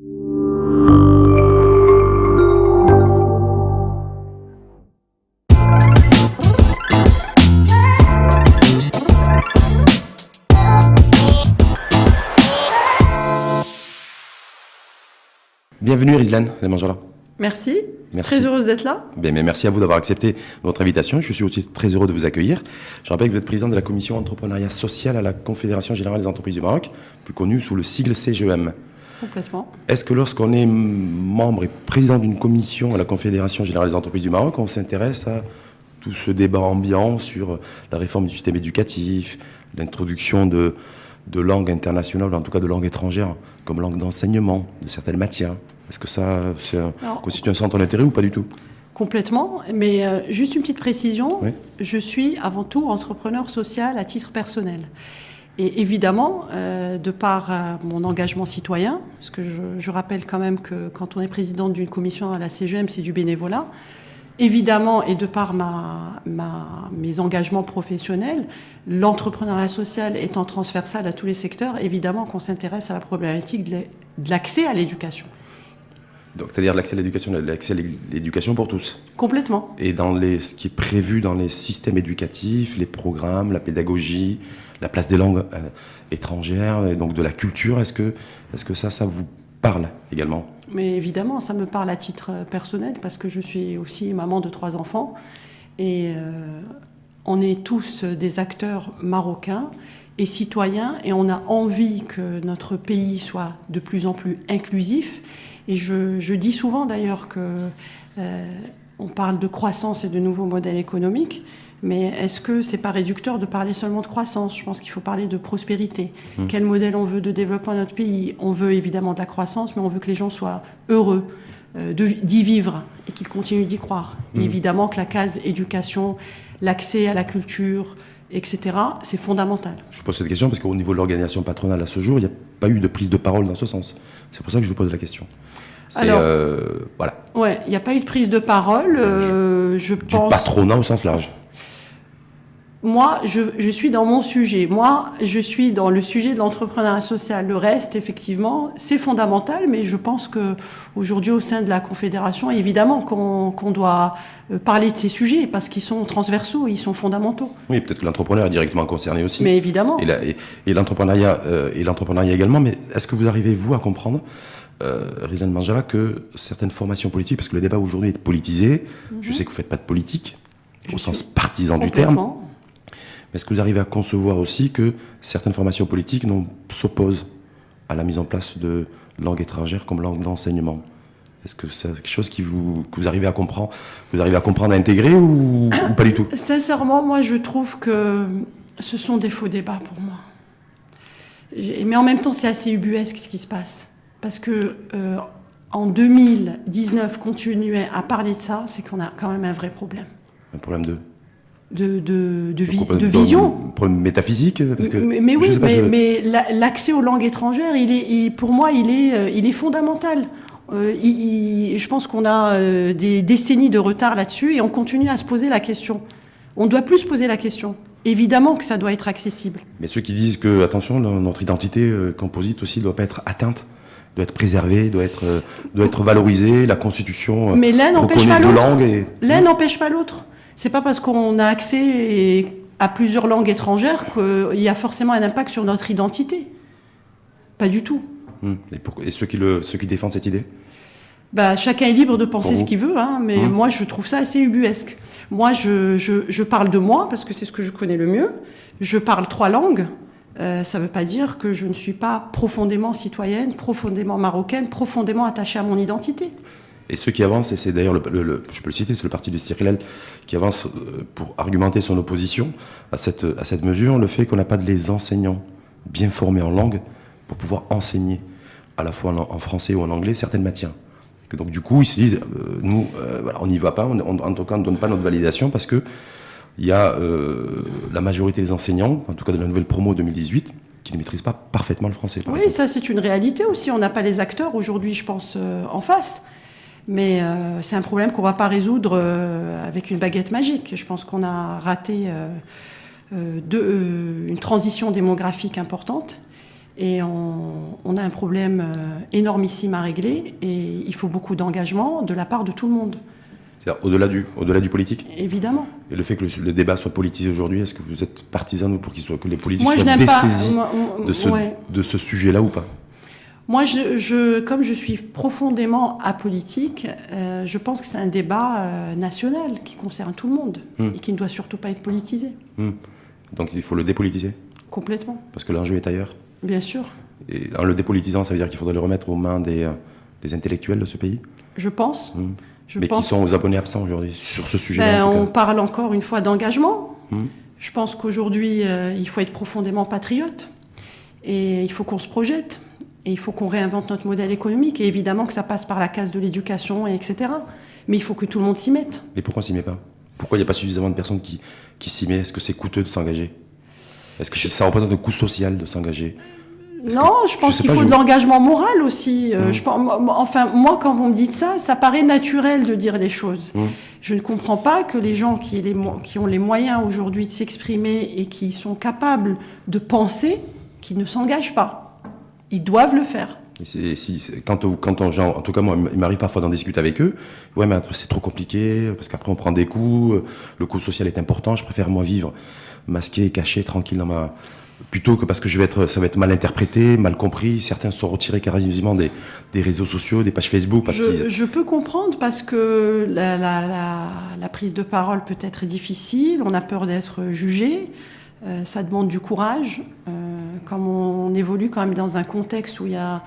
Bienvenue Rizlan Manjala. Merci. Très heureuse d'être là. Bien, mais merci à vous d'avoir accepté notre invitation. Je suis aussi très heureux de vous accueillir. Je rappelle que vous êtes président de la commission entrepreneuriat social à la Confédération Générale des Entreprises du Maroc, plus connue sous le sigle CGEM. Complètement. Est-ce que lorsqu'on est membre et président d'une commission à la Confédération Générale des Entreprises du Maroc, on s'intéresse à tout ce débat ambiant sur la réforme du système éducatif, l'introduction de langues internationales, ou en tout cas de langues étrangères, comme langue d'enseignement de certaines matières? Est-ce que ça constitue un centre d'intérêt ou pas du tout? Complètement, mais juste une petite précision, oui. Je suis avant tout entrepreneur social à titre personnel. Et évidemment, de par mon engagement citoyen, parce que je rappelle quand même que quand on est présidente d'une commission à la CGEM, c'est du bénévolat, évidemment, et de par mes engagements professionnels, l'entrepreneuriat social étant transversal à tous les secteurs, évidemment qu'on s'intéresse à la problématique de l'accès à l'éducation. Donc, c'est-à-dire l'accès à l'éducation pour tous. Complètement. Et dans ce qui est prévu dans les systèmes éducatifs, les programmes, la pédagogie, la place des langues étrangères, et donc de la culture, est-ce que ça vous parle également? Mais évidemment, ça me parle à titre personnel parce que je suis aussi maman de 3 enfants et on est tous des acteurs marocains et citoyens et on a envie que notre pays soit de plus en plus inclusif. Et je dis souvent d'ailleurs qu'on parle de croissance et de nouveaux modèles économiques, mais est-ce que c'est pas réducteur de parler seulement de croissance? Je pense qu'il faut parler de prospérité. Quel modèle on veut de développement à notre pays? On veut évidemment de la croissance, mais on veut que les gens soient heureux d'y vivre et qu'ils continuent d'y croire. Et évidemment que la case éducation, l'accès à la culture, etc., c'est fondamental. Je pose cette question parce qu'au niveau de l'organisation patronale à ce jour, il n'y a pas eu de prise de parole dans ce sens. C'est pour ça que je vous pose la question. Alors, voilà. Ouais, il n'y a pas eu de prise de parole. Je pense. Du patronat au sens large. Moi, je suis dans mon sujet. Moi, je suis dans le sujet de l'entrepreneuriat social. Le reste, effectivement, c'est fondamental, mais je pense que aujourd'hui, au sein de la Confédération, évidemment qu'on doit parler de ces sujets parce qu'ils sont transversaux, ils sont fondamentaux. Oui, peut-être que l'entrepreneur est directement concerné aussi. Mais évidemment. Et l'entrepreneuriat également. Mais est-ce que vous arrivez, vous, à comprendre, Rizlan Manjala, que certaines formations politiques, parce que le débat aujourd'hui est politisé, je sais que vous ne faites pas de politique, au sens partisan du terme. Mais est-ce que vous arrivez à concevoir aussi que certaines formations politiques s'opposent à la mise en place de langues étrangères comme langue d'enseignement? Est-ce que c'est quelque chose que vous arrivez à comprendre, à intégrer ou pas du tout? Sincèrement, moi, je trouve que ce sont des faux débats pour moi. Mais en même temps, c'est assez ubuesque ce qui se passe. Parce que en 2019, continuer à parler de ça, c'est qu'on a quand même un vrai problème. Un problème de vision. Un problème métaphysique parce que, mais oui, mais l'accès aux langues étrangères, pour moi, il est fondamental. Je pense qu'on a des décennies de retard là-dessus et on continue à se poser la question. On ne doit plus se poser la question. Évidemment que ça doit être accessible. Mais ceux qui disent que, attention, notre identité composite aussi ne doit pas être atteinte, doit être préservée, doit être valorisée, la Constitution mais l'un n'empêche pas deux l'autre. langues. L'un n'empêche pas l'autre. C'est pas parce qu'on a accès à plusieurs langues étrangères qu'il y a forcément un impact sur notre identité. Pas du tout. Et ceux qui défendent cette idée? Chacun est libre de penser ce qu'il veut, mais moi je trouve ça assez ubuesque. Moi je parle de moi parce que c'est ce que je connais le mieux. Je parle 3 langues. Ça ne veut pas dire que je ne suis pas profondément citoyenne, profondément marocaine, profondément attachée à mon identité. Et ceux qui avancent, et c'est d'ailleurs, je peux le citer, c'est le parti du Stirlel qui avance pour argumenter son opposition à cette mesure, le fait qu'on n'a pas de les enseignants bien formés en langue pour pouvoir enseigner à la fois en français ou en anglais certaines matières. Et que donc du coup, ils se disent, nous, on n'y va pas, en tout cas on ne donne pas notre validation parce que il y a la majorité des enseignants, en tout cas de la nouvelle promo 2018, qui ne maîtrisent pas parfaitement le français. Oui, exemple. Ça c'est une réalité aussi, on n'a pas les acteurs aujourd'hui, je pense, en face. Mais c'est un problème qu'on ne va pas résoudre avec une baguette magique. Je pense qu'on a raté une transition démographique importante Et on a un problème énormissime à régler et il faut beaucoup d'engagement de la part de tout le monde. C'est-à-dire au-delà du politique. Évidemment. Et le fait que le débat soit politisé aujourd'hui, est-ce que vous êtes partisan pour que les politiques Moi, soient dessaisis ouais. de ce sujet-là ou pas? Moi, comme je suis profondément apolitique, je pense que c'est un débat national qui concerne tout le monde et qui ne doit surtout pas être politisé. Donc il faut le dépolitiser? Complètement. Parce que l'enjeu est ailleurs? Bien sûr. Et en le dépolitisant, ça veut dire qu'il faudrait le remettre aux mains des intellectuels de ce pays? Je pense. Mais qui sont aux abonnés absents aujourd'hui sur ce sujet-là? On parle encore une fois d'engagement. Je pense qu'aujourd'hui, il faut être profondément patriote et il faut qu'on se projette. Et il faut qu'on réinvente notre modèle économique. Et évidemment que ça passe par la case de l'éducation, etc. Mais il faut que tout le monde s'y mette. Mais pourquoi on s'y met pas? Pourquoi il n'y a pas suffisamment de personnes qui s'y mettent? Est-ce que c'est coûteux de s'engager? Est-ce que ça représente un coût social de s'engager? Non, je pense qu'il faut de l'engagement moral aussi. Moi, quand vous me dites ça, ça paraît naturel de dire les choses. Je ne comprends pas que les gens qui ont les moyens aujourd'hui de s'exprimer et qui sont capables de penser, qui ne s'engagent pas. Ils doivent le faire. Quand en tout cas, moi, il m'arrive parfois d'en discuter avec eux. Ouais, mais c'est trop compliqué, parce qu'après on prend des coups, le coût social est important, je préfère moi vivre masqué, caché, tranquille plutôt que parce que ça va être mal interprété, mal compris. Certains sont retirés carrément des réseaux sociaux, des pages Facebook. Je peux comprendre parce que la prise de parole peut être difficile, on a peur d'être jugé. Ça demande du courage. Comme on évolue quand même dans un contexte où il y a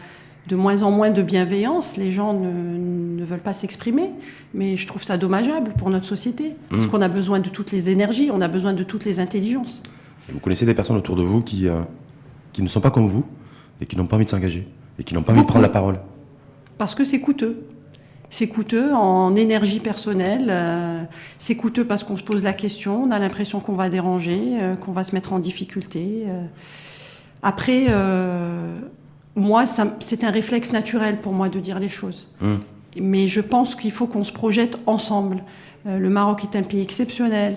de moins en moins de bienveillance, les gens ne veulent pas s'exprimer. Mais je trouve ça dommageable pour notre société. Parce qu'on a besoin de toutes les énergies, on a besoin de toutes les intelligences. Et vous connaissez des personnes autour de vous qui ne sont pas comme vous et qui n'ont pas envie de s'engager et qui n'ont pas envie de prendre la parole? Parce que c'est coûteux. C'est coûteux en énergie personnelle, c'est coûteux parce qu'on se pose la question, on a l'impression qu'on va déranger, qu'on va se mettre en difficulté. Après, moi, c'est un réflexe naturel pour moi de dire les choses. Mais je pense qu'il faut qu'on se projette ensemble. Le Maroc est un pays exceptionnel,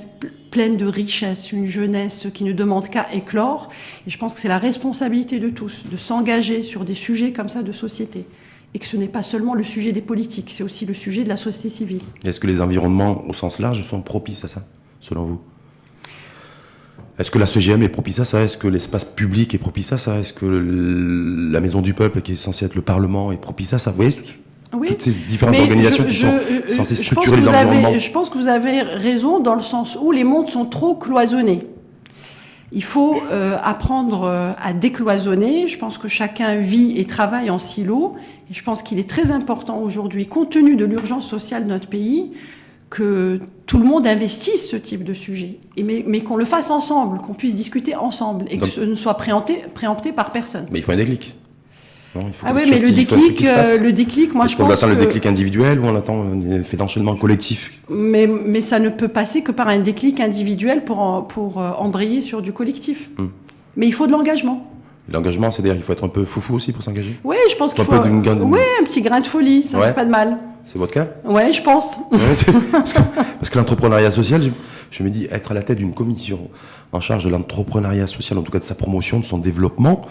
plein de richesses, une jeunesse qui ne demande qu'à éclore. Et je pense que c'est la responsabilité de tous de s'engager sur des sujets comme ça de société. Et que ce n'est pas seulement le sujet des politiques, c'est aussi le sujet de la société civile. Est-ce que les environnements, au sens large, sont propices à ça, selon vous? Est-ce que la CGM est propice à ça? Est-ce que l'espace public est propice à ça? Est-ce que la Maison du Peuple, qui est censée être le Parlement, est propice à ça? Vous voyez, toutes ces différentes organisations qui sont censées structurer les environnements. Je pense que vous avez raison dans le sens où les mondes sont trop cloisonnés. Il faut apprendre à décloisonner. Je pense que chacun vit et travaille en silo. Et je pense qu'il est très important aujourd'hui, compte tenu de l'urgence sociale de notre pays, que tout le monde investisse ce type de sujet. Mais qu'on le fasse ensemble, qu'on puisse discuter ensemble et que ce ne soit préempté par personne. Mais il faut un déclic. Non, mais le déclic, moi je pense que... Est-ce qu'on attend le déclic individuel ou on attend un effet d'enchaînement collectif? Mais ça ne peut passer que par un déclic individuel pour embrayer sur du collectif. Mais il faut de l'engagement. L'engagement, c'est-à-dire qu'il faut être un peu foufou aussi pour s'engager? Oui, je pense qu'il faut... Oui, un petit grain de folie, ça ne fait pas de mal. C'est votre cas? Oui, je pense. Parce que l'entrepreneuriat social, je me dis, être à la tête d'une commission en charge de l'entrepreneuriat social, en tout cas de sa promotion, de son développement,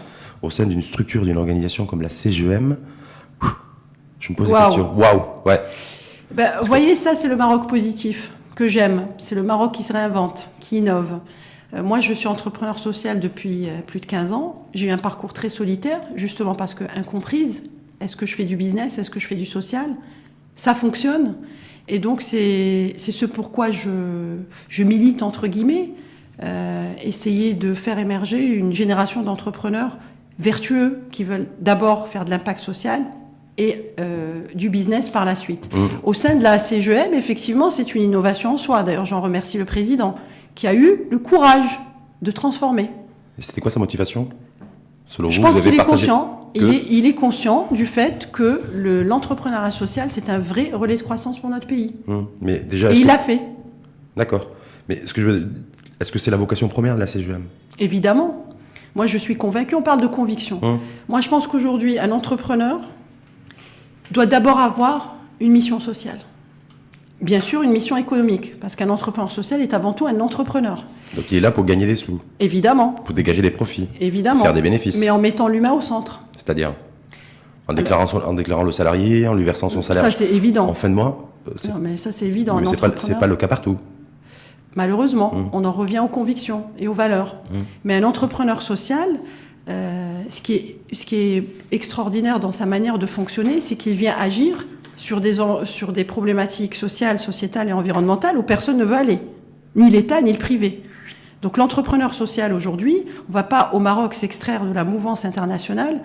au sein d'une structure, d'une organisation comme la CGM, je me pose des questions. Waouh, ouais. Vous voyez, ça, c'est le Maroc positif que j'aime. C'est le Maroc qui se réinvente, qui innove. Moi, je suis entrepreneur social depuis plus de 15 ans. J'ai eu un parcours très solitaire, justement parce que incomprise. Est-ce que je fais du business? Est-ce que je fais du social? Ça fonctionne. Et donc, c'est ce pourquoi je milite, entre guillemets, essayer de faire émerger une génération d'entrepreneurs vertueux qui veulent d'abord faire de l'impact social et du business par la suite. Au sein de la CGM, effectivement, c'est une innovation en soi. D'ailleurs, j'en remercie le président qui a eu le courage de transformer. Et c'était quoi sa motivation? Selon Je pense qu'il est conscient. Il est conscient du fait que l'entrepreneuriat social, c'est un vrai relais de croissance pour notre pays. Mais déjà, et il l'a fait. D'accord. Mais est-ce que c'est la vocation première de la CGM? Évidemment. Moi, je suis convaincue. On parle de conviction. Moi, je pense qu'aujourd'hui, un entrepreneur doit d'abord avoir une mission sociale. Bien sûr, une mission économique, parce qu'un entrepreneur social est avant tout un entrepreneur. Donc il est là pour gagner des sous, Évidemment, pour dégager des profits, évidemment. faire des bénéfices. Mais en mettant l'humain au centre. C'est-à-dire en déclarant le salarié, en lui versant son salaire Ça, c'est évident. en fin de mois. Non, mais ça, c'est évident. Mais c'est pas le cas partout. Malheureusement, on en revient aux convictions et aux valeurs. Mais un entrepreneur social, ce qui est extraordinaire dans sa manière de fonctionner, c'est qu'il vient agir sur des problématiques sociales, sociétales et environnementales où personne ne veut aller, ni l'État, ni le privé. Donc l'entrepreneur social aujourd'hui, on ne va pas au Maroc s'extraire de la mouvance internationale,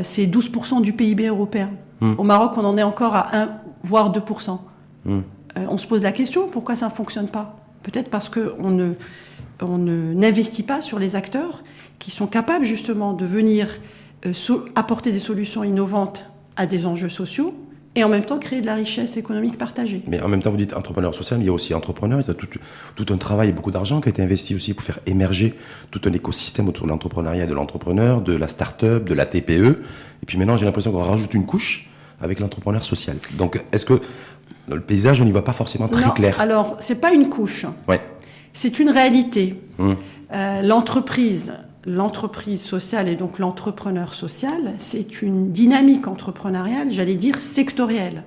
c'est 12% du PIB européen. Au Maroc, on en est encore à 1, voire 2%. On se pose la question, pourquoi ça ne fonctionne pas ? Peut-être parce qu'on n'investit pas sur les acteurs qui sont capables justement de venir apporter des solutions innovantes à des enjeux sociaux et en même temps créer de la richesse économique partagée. Mais en même temps, vous dites entrepreneur social, mais il y a aussi entrepreneur, il y a tout un travail et beaucoup d'argent qui a été investi aussi pour faire émerger tout un écosystème autour de l'entrepreneuriat et de l'entrepreneur, de la start-up, de la TPE. Et puis maintenant, j'ai l'impression qu'on rajoute une couche avec l'entrepreneur social. Donc, est-ce que dans le paysage, on n'y voit pas forcément très clair ? Alors, c'est pas une couche. Ouais. C'est une réalité. L'entreprise sociale et donc l'entrepreneur social, c'est une dynamique entrepreneuriale, j'allais dire sectorielle.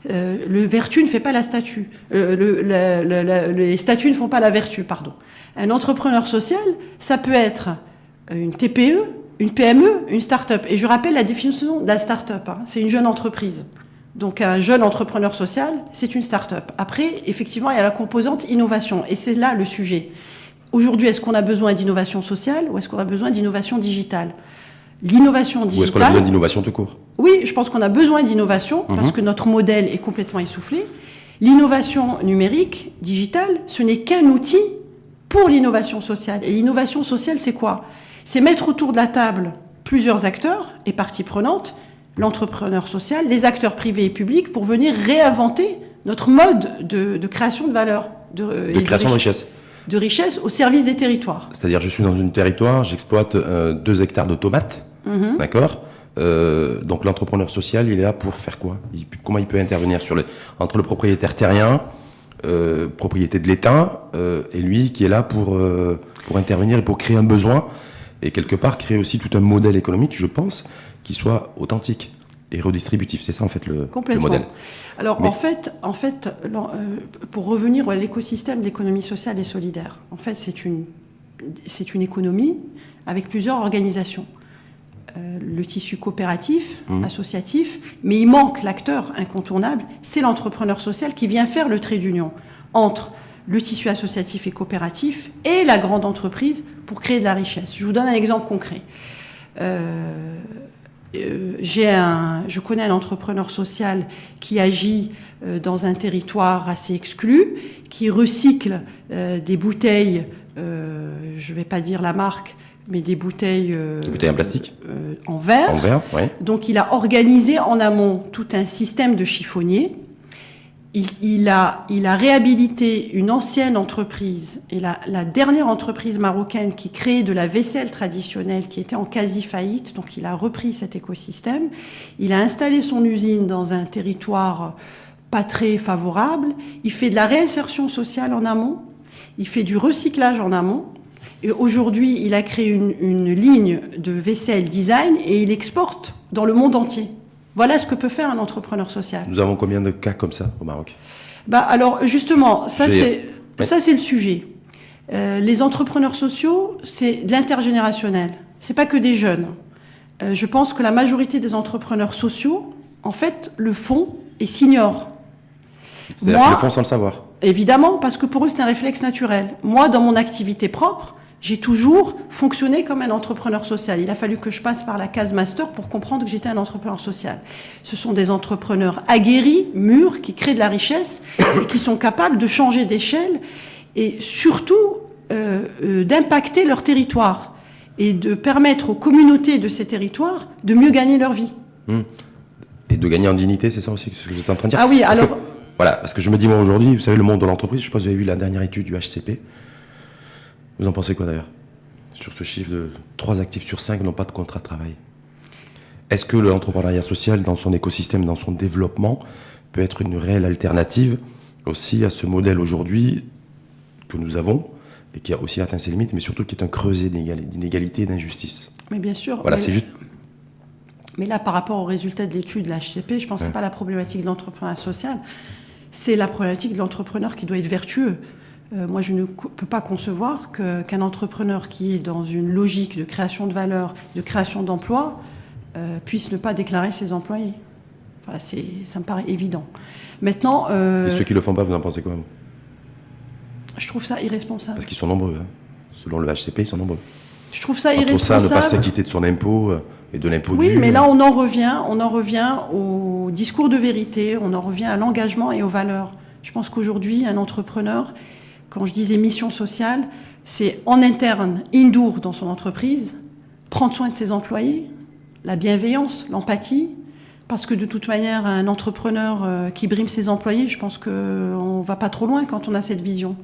Le vertu ne fait pas la statue. Les statuts ne font pas la vertu, pardon. Un entrepreneur social, ça peut être une TPE, une PME, une start-up. Et je rappelle la définition de la start-up. C'est une jeune entreprise. Donc un jeune entrepreneur social, c'est une start-up. Après, effectivement, il y a la composante innovation. Et c'est là le sujet. Aujourd'hui, est-ce qu'on a besoin d'innovation sociale ou est-ce qu'on a besoin d'innovation digitale ? L'innovation digitale... Ou est-ce qu'on a besoin d'innovation tout court ? Oui, je pense qu'on a besoin d'innovation parce que notre modèle est complètement essoufflé. L'innovation numérique, digitale, ce n'est qu'un outil pour l'innovation sociale. Et l'innovation sociale, c'est quoi ? C'est mettre autour de la table plusieurs acteurs et parties prenantes, l'entrepreneur social, les acteurs privés et publics, pour venir réinventer notre mode de création de valeur. De création de richesse. De richesse au service des territoires. C'est-à-dire, je suis dans un territoire, j'exploite 2 hectares de tomates, d'accord ? Donc l'entrepreneur social, il est là pour faire quoi ? Comment il peut intervenir entre le propriétaire terrien, propriété de l'État, et lui qui est là pour intervenir et pour créer un besoin, et quelque part créer aussi tout un modèle économique, je pense, qui soit authentique et redistributif. C'est ça en fait le modèle. Alors en fait, pour revenir à l'écosystème d'économie sociale et solidaire, en fait c'est une économie avec plusieurs organisations. Le tissu coopératif, associatif, mais il manque l'acteur incontournable, c'est l'entrepreneur social qui vient faire le trait d'union entre le tissu associatif et coopératif et la grande entreprise pour créer de la richesse. Je vous donne un exemple concret. Je connais un entrepreneur social qui agit dans un territoire assez exclu, qui recycle des bouteilles, je ne vais pas dire la marque, mais des bouteilles en plastique, en verre. En verre, ouais. Donc il a organisé en amont tout un système de chiffonniers. Il a réhabilité une ancienne entreprise, et la dernière entreprise marocaine qui créait de la vaisselle traditionnelle, qui était en quasi-faillite. Donc il a repris cet écosystème. Il a installé son usine dans un territoire pas très favorable. Il fait de la réinsertion sociale en amont. Il fait du recyclage en amont. Et aujourd'hui, il a créé une ligne de vaisselle design et il exporte dans le monde entier. Voilà ce que peut faire un entrepreneur social. Nous avons combien de cas comme ça au Maroc ? Alors justement, ça c'est le sujet. Les entrepreneurs sociaux, c'est de l'intergénérationnel. C'est pas que des jeunes. Je pense que la majorité des entrepreneurs sociaux, en fait, le font et s'ignorent. C'est-à-dire qu'ils le font sans le savoir. Évidemment, parce que pour eux, c'est un réflexe naturel. Moi, dans mon activité propre, j'ai toujours fonctionné comme un entrepreneur social. Il a fallu que je passe par la case master pour comprendre que j'étais un entrepreneur social. Ce sont des entrepreneurs aguerris, mûrs, qui créent de la richesse et qui sont capables de changer d'échelle et surtout d'impacter leur territoire et de permettre aux communautés de ces territoires de mieux gagner leur vie. Et de gagner en dignité, c'est ça aussi ce que vous êtes en train de dire ? Ah oui, alors... Voilà, parce que je me dis, moi, aujourd'hui, vous savez, le monde de l'entreprise, je ne sais pas si vous avez vu la dernière étude du HCP. Vous en pensez quoi, d'ailleurs ? Sur ce chiffre de 3 actifs sur 5 n'ont pas de contrat de travail. Est-ce que l'entrepreneuriat social, dans son écosystème, dans son développement, peut être une réelle alternative aussi à ce modèle aujourd'hui que nous avons, et qui a aussi atteint ses limites, mais surtout qui est un creuset d'inégalité et d'injustice. Mais bien sûr. Voilà, c'est juste... Mais là, par rapport aux résultats de l'étude de la HCP, je pense que ce n'est pas la problématique de l'entrepreneuriat social, c'est la problématique de l'entrepreneur qui doit être vertueux. Moi, je ne peux pas concevoir qu'un entrepreneur qui est dans une logique de création de valeur, de création d'emplois, puisse ne pas déclarer ses employés. Enfin, ça me paraît évident. Maintenant... Et ceux qui ne le font pas, vous en pensez quoi, vous ? Je trouve ça irresponsable. Parce qu'ils sont nombreux. Hein. Selon le HCP, ils sont nombreux. Je trouve ça irresponsable. Pour ça, ne pas s'acquitter de son impôt et de l'impôt dû. Oui, mais là, on en revient au discours de vérité, on en revient à l'engagement et aux valeurs. Je pense qu'aujourd'hui, un entrepreneur, quand je disais mission sociale, c'est en interne, indoor dans son entreprise, prendre soin de ses employés, la bienveillance, l'empathie, parce que de toute manière, un entrepreneur qui brime ses employés, je pense qu'on ne va pas trop loin quand on a cette vision.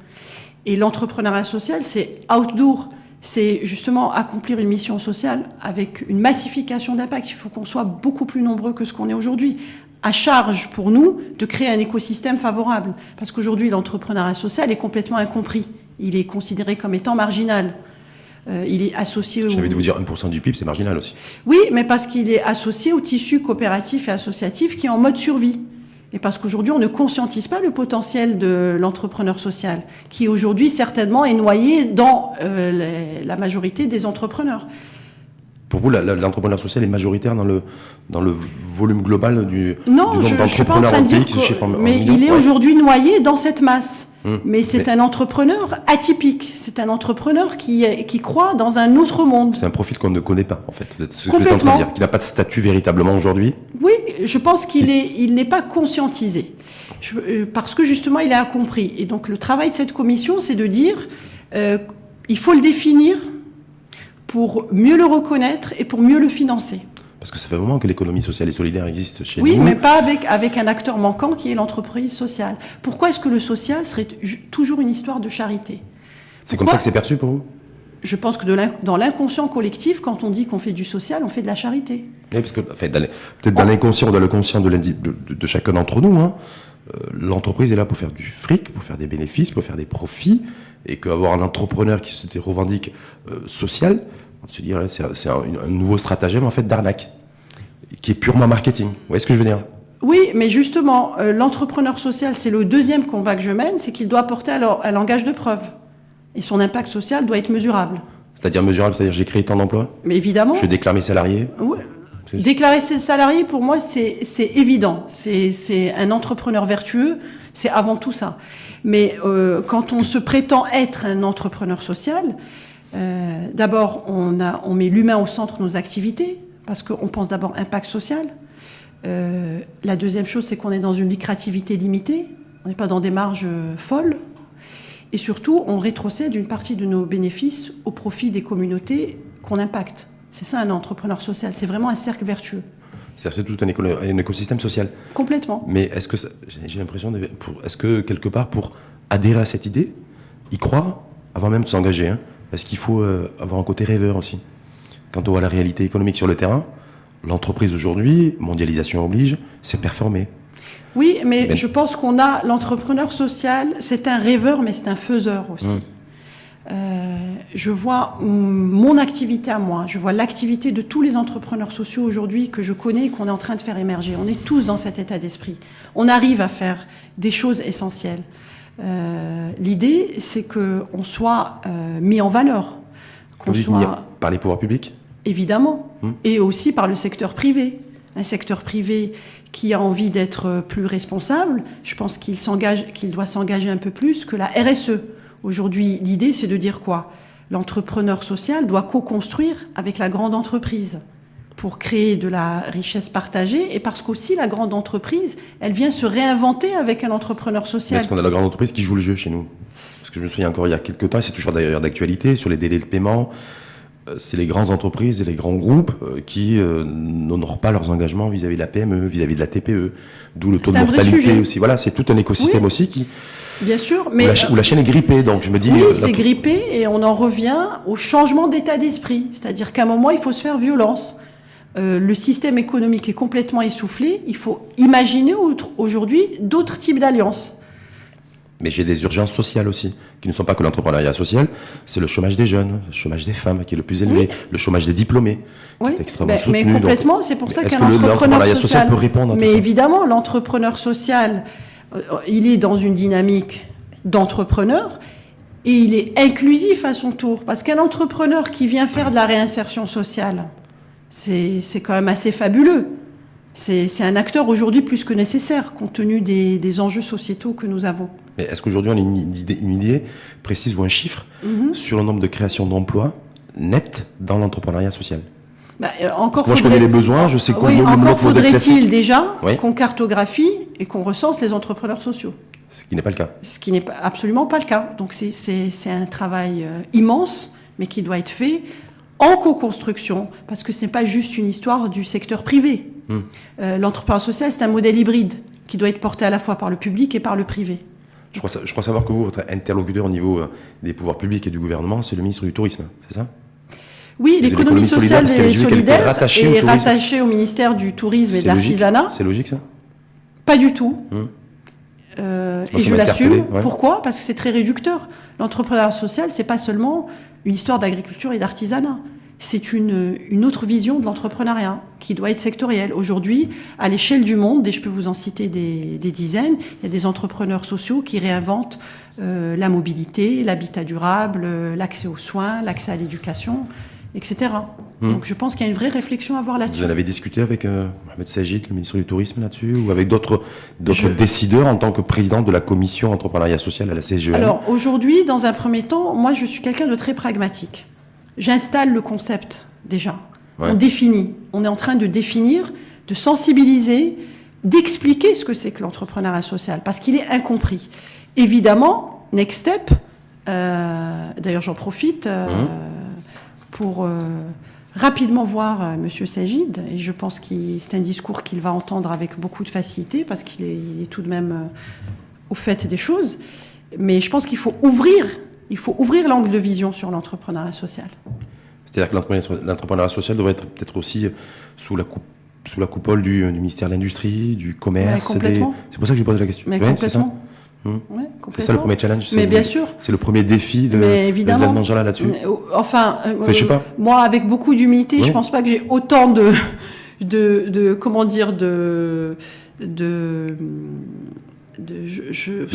Et l'entrepreneuriat social, c'est outdoor. C'est justement accomplir une mission sociale avec une massification d'impact. Il faut qu'on soit beaucoup plus nombreux que ce qu'on est aujourd'hui. À charge pour nous de créer un écosystème favorable. Parce qu'aujourd'hui, l'entrepreneuriat social est complètement incompris. Il est considéré comme étant marginal. Il est associé au... J'ai envie de vous dire 1% du PIB, c'est marginal aussi. Oui, mais parce qu'il est associé au tissu coopératif et associatif qui est en mode survie. Et parce qu'aujourd'hui, on ne conscientise pas le potentiel de l'entrepreneur social, qui aujourd'hui, certainement, est noyé dans la majorité des entrepreneurs. Pour vous, l'entrepreneur social est majoritaire dans le volume global du nombre d'entrepreneurs entiers qui se chiffrent en millions. Mais il est aujourd'hui noyé dans cette masse. Mais c'est un entrepreneur atypique. C'est un entrepreneur qui croit dans un autre monde. C'est un profil qu'on ne connaît pas, en fait. C'est ce que vous êtes en train de dire. Qui n'a pas de statut véritablement aujourd'hui. Oui, je pense qu'il n'est pas conscientisé. Parce que justement, il a compris. Et donc, le travail de cette commission, c'est de dire il faut le définir pour mieux le reconnaître et pour mieux le financer. Parce que ça fait un moment que l'économie sociale et solidaire existe chez nous. Oui, mais pas avec un acteur manquant qui est l'entreprise sociale. Pourquoi est-ce que le social serait toujours une histoire de charité ? C'est comme ça que c'est perçu pour vous ? Je pense que dans l'inconscient collectif, quand on dit qu'on fait du social, on fait de la charité. Oui, parce que peut-être dans l'inconscient ou dans le conscient de chacun d'entre nous, hein, l'entreprise est là pour faire du fric, pour faire des bénéfices, pour faire des profits, et qu'avoir un entrepreneur qui se revendique social, on se dit c'est un nouveau stratagème en fait d'arnaque, qui est purement marketing. Vous voyez ce que je veux dire ? Oui, mais justement, l'entrepreneur social, c'est le deuxième combat que je mène, c'est qu'il doit apporter un langage de preuve. Et son impact social doit être mesurable. C'est-à-dire mesurable, c'est-à-dire j'ai créé tant d'emplois ? Mais évidemment. Je déclare mes salariés ? Oui. Déclarer ses salariés, pour moi, c'est évident. C'est un entrepreneur vertueux, c'est avant tout ça. Mais quand on se prétend être un entrepreneur social, d'abord, on met l'humain au centre de nos activités, parce qu'on pense d'abord impact social. La deuxième chose, c'est qu'on est dans une lucrativité limitée, on n'est pas dans des marges folles. Et surtout, on rétrocède une partie de nos bénéfices au profit des communautés qu'on impacte. C'est ça un entrepreneur social, c'est vraiment un cercle vertueux. C'est tout un écosystème social. Complètement. Mais est-ce que j'ai l'impression, est-ce que quelque part pour adhérer à cette idée, y croire avant même de s'engager, hein, est-ce qu'il faut avoir un côté rêveur aussi ? Quand on voit la réalité économique sur le terrain, l'entreprise aujourd'hui, mondialisation oblige, c'est performer. Oui, mais je pense qu'on a l'entrepreneur social, c'est un rêveur, mais c'est un faiseur aussi. Je vois mon activité à moi, je vois l'activité de tous les entrepreneurs sociaux aujourd'hui que je connais et qu'on est en train de faire émerger. On est tous dans cet état d'esprit. On arrive à faire des choses essentielles. L'idée, c'est qu'on soit mis en valeur. Qu'on soit par les pouvoirs publics ? Évidemment. Et aussi par le secteur privé. Un secteur privé qui a envie d'être plus responsable, je pense qu'il doit s'engager un peu plus que la RSE. Aujourd'hui, l'idée, c'est de dire quoi ? L'entrepreneur social doit co-construire avec la grande entreprise pour créer de la richesse partagée, et parce qu'aussi la grande entreprise, elle vient se réinventer avec un entrepreneur social. Mais est-ce qu'on a la grande entreprise qui joue le jeu chez nous ? Parce que je me souviens encore il y a quelques temps, et c'est toujours d'ailleurs d'actualité, sur les délais de paiement, c'est les grandes entreprises et les grands groupes qui n'honorent pas leurs engagements vis-à-vis de la PME, vis-à-vis de la TPE, d'où le taux de mortalité aussi. Voilà, c'est tout un écosystème aussi qui... Bien sûr, mais où la chaîne est grippée, donc je me dis... Oui, c'est grippé, et on en revient au changement d'état d'esprit. C'est-à-dire qu'à un moment, il faut se faire violence. Le système économique est complètement essoufflé. Il faut imaginer aujourd'hui d'autres types d'alliances. Mais j'ai des urgences sociales aussi, qui ne sont pas que l'entrepreneuriat social. C'est le chômage des jeunes, le chômage des femmes qui est le plus élevé, le chômage des diplômés, qui est extrêmement soutenu. Mais complètement, c'est pour ça qu'un entrepreneur social peut répondre à tout ça. Mais évidemment, l'entrepreneur social, il est dans une dynamique d'entrepreneur et il est inclusif à son tour. Parce qu'un entrepreneur qui vient faire de la réinsertion sociale, c'est quand même assez fabuleux. C'est un acteur aujourd'hui plus que nécessaire, compte tenu des enjeux sociétaux que nous avons. Mais est-ce qu'aujourd'hui on a une idée précise ou un chiffre sur le nombre de créations d'emplois nettes dans l'entrepreneuriat social? Encore je connais les besoins, je sais quoi. Encore faudrait-il déjà qu'on cartographie et qu'on recense les entrepreneurs sociaux. Ce qui n'est pas le cas. Ce qui n'est absolument pas le cas. Donc c'est un travail immense, mais qui doit être fait en co-construction, parce que ce n'est pas juste une histoire du secteur privé. L'entrepreneuriat social, c'est un modèle hybride qui doit être porté à la fois par le public et par le privé. Je crois savoir que vous, votre interlocuteur au niveau des pouvoirs publics et du gouvernement, c'est le ministre du Tourisme, c'est ça? Oui, l'économie sociale et solidaire est rattachée au ministère du Tourisme et de l'Artisanat. C'est logique, ça? Pas du tout. Et je l'assume. Pourquoi? Parce que c'est très réducteur. L'entrepreneuriat social, c'est pas seulement une histoire d'agriculture et d'artisanat. C'est une autre vision de l'entrepreneuriat qui doit être sectorielle. Aujourd'hui, à l'échelle du monde, et je peux vous en citer des dizaines, il y a des entrepreneurs sociaux qui réinventent la mobilité, l'habitat durable, l'accès aux soins, l'accès à l'éducation, etc. Donc je pense qu'il y a une vraie réflexion à avoir là-dessus. Vous en avez discuté avec Mohamed Sajid, le ministre du Tourisme, là-dessus, ou avec d'autres décideurs en tant que président de la commission entrepreneuriat social à la CGEM? Alors aujourd'hui, dans un premier temps, moi je suis quelqu'un de très pragmatique. J'installe le concept déjà. On définit. On est en train de définir, de sensibiliser, d'expliquer ce que c'est que l'entrepreneuriat social, parce qu'il est incompris. Évidemment, Next Step, d'ailleurs j'en profite pour rapidement voir Monsieur Sajid, et je pense que c'est un discours qu'il va entendre avec beaucoup de facilité, parce qu'il est tout de même au fait des choses. Mais je pense qu'il faut ouvrir l'angle de vision sur l'entrepreneuriat social. C'est-à-dire que l'entrepreneuriat social devrait être peut-être aussi sous la coupole du ministère de l'Industrie, du Commerce. Complètement. C'est pour ça que je pose la question. Mais complètement. C'est ça le premier challenge. Mais bien sûr. C'est le premier défi de Rizlan Manjala là-dessus. Enfin, je sais pas. Moi, avec beaucoup d'humilité, je pense pas que j'ai autant vous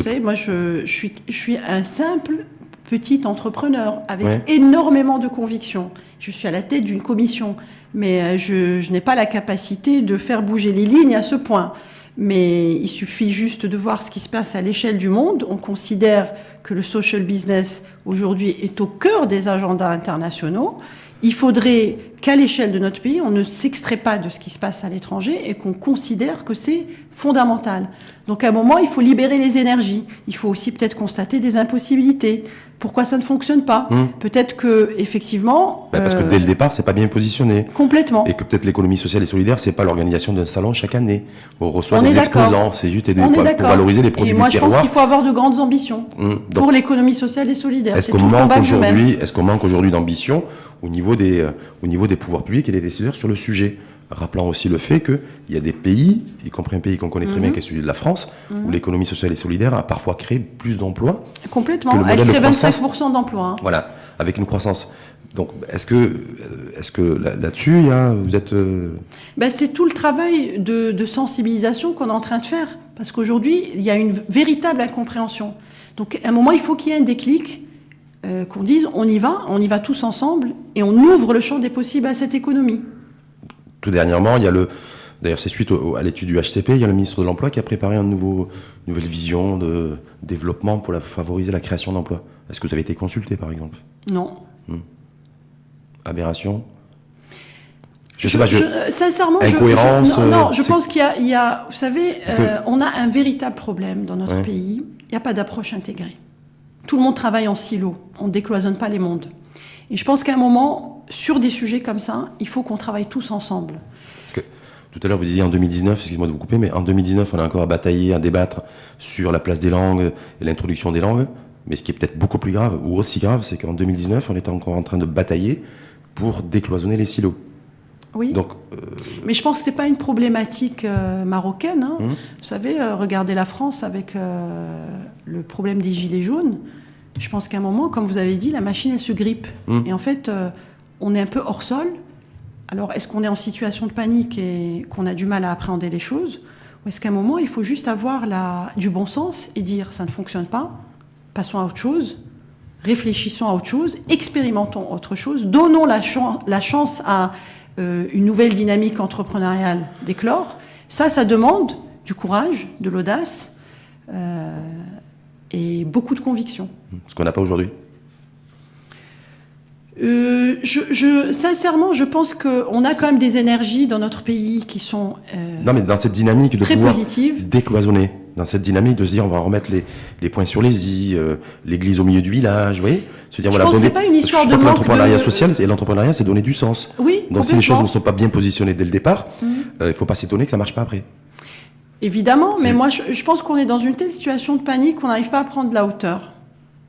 savez, moi, je suis un simple petit entrepreneur avec énormément de conviction. Je suis à la tête d'une commission, mais je n'ai pas la capacité de faire bouger les lignes à ce point. Mais il suffit juste de voir ce qui se passe à l'échelle du monde. On considère que le social business aujourd'hui est au cœur des agendas internationaux. Il faudrait qu'à l'échelle de notre pays, on ne s'extrait pas de ce qui se passe à l'étranger et qu'on considère que c'est fondamental. Donc à un moment, il faut libérer les énergies. Il faut aussi peut-être constater des impossibilités. Pourquoi ça ne fonctionne pas? Peut-être que effectivement, parce que dès le départ, c'est pas bien positionné. Complètement. Et que peut-être l'économie sociale et solidaire, c'est pas l'organisation d'un salon chaque année. On reçoit des exposants, c'est juste pour valoriser les produits du terroir. Et moi, je pense qu'il faut avoir de grandes ambitions pour l'économie sociale et solidaire. Est-ce qu'on manque aujourd'hui d'ambition au niveau des pouvoirs publics et des décideurs sur le sujet? Rappelant aussi le fait qu'il y a des pays, y compris un pays qu'on connaît très bien, qui est celui de la France, où l'économie sociale et solidaire a parfois créé plus d'emplois. Complètement, elle crée 25% d'emplois. Voilà, avec une croissance. Donc, est-ce que là-dessus, vous êtes... C'est tout le travail de sensibilisation qu'on est en train de faire. Parce qu'aujourd'hui, il y a une véritable incompréhension. Donc, à un moment, il faut qu'il y ait un déclic, qu'on dise, on y va tous ensemble, et on ouvre le champ des possibles à cette économie. Tout dernièrement, d'ailleurs c'est suite à l'étude du HCP, il y a le ministre de l'Emploi qui a préparé une nouvelle vision de développement pour favoriser la création d'emplois. Est-ce que vous avez été consulté, par exemple? Non. Aberration? Sincèrement, incohérence, je pense qu'il y a, vous savez, on a un véritable problème dans notre pays. Il n'y a pas d'approche intégrée. Tout le monde travaille en silo. On ne décloisonne pas les mondes. Et je pense qu'à un moment, sur des sujets comme ça, il faut qu'on travaille tous ensemble. Parce que tout à l'heure, vous disiez en 2019, excusez-moi de vous couper, mais en 2019, on a encore à batailler, à débattre sur la place des langues et l'introduction des langues. Mais ce qui est peut-être beaucoup plus grave, ou aussi grave, c'est qu'en 2019, on était encore en train de batailler pour décloisonner les silos. Oui. Donc, mais je pense que c'est pas une problématique marocaine. Hein. Vous savez, regardez la France avec le problème des gilets jaunes. Je pense qu'à un moment, comme vous avez dit, la machine, elle se grippe. Et en fait, on est un peu hors sol. Alors, est-ce qu'on est en situation de panique et qu'on a du mal à appréhender les choses? Ou est-ce qu'à un moment, il faut juste avoir du bon sens et dire, ça ne fonctionne pas, passons à autre chose, réfléchissons à autre chose, expérimentons autre chose, donnons la chance à une nouvelle dynamique entrepreneuriale d'éclore. Ça demande du courage, de l'audace et beaucoup de conviction. Ce qu'on n'a pas aujourd'hui. Sincèrement, je pense qu'on a quand même des énergies dans notre pays qui sont non, mais dans cette dynamique de très pouvoir positives. Décloisonner, dans cette dynamique de se dire on va remettre les points sur les i, l'église au milieu du village, vous voyez, se dire, Je pense que c'est pas une histoire de manque l'entrepreneuriat de... social, et l'entrepreneuriat, c'est donner du sens. Oui, donc si les choses ne sont pas bien positionnées dès le départ, il faut pas s'étonner que ça marche pas après. Évidemment, mais moi je pense qu'on est dans une telle situation de panique qu'on n'arrive pas à prendre de la hauteur.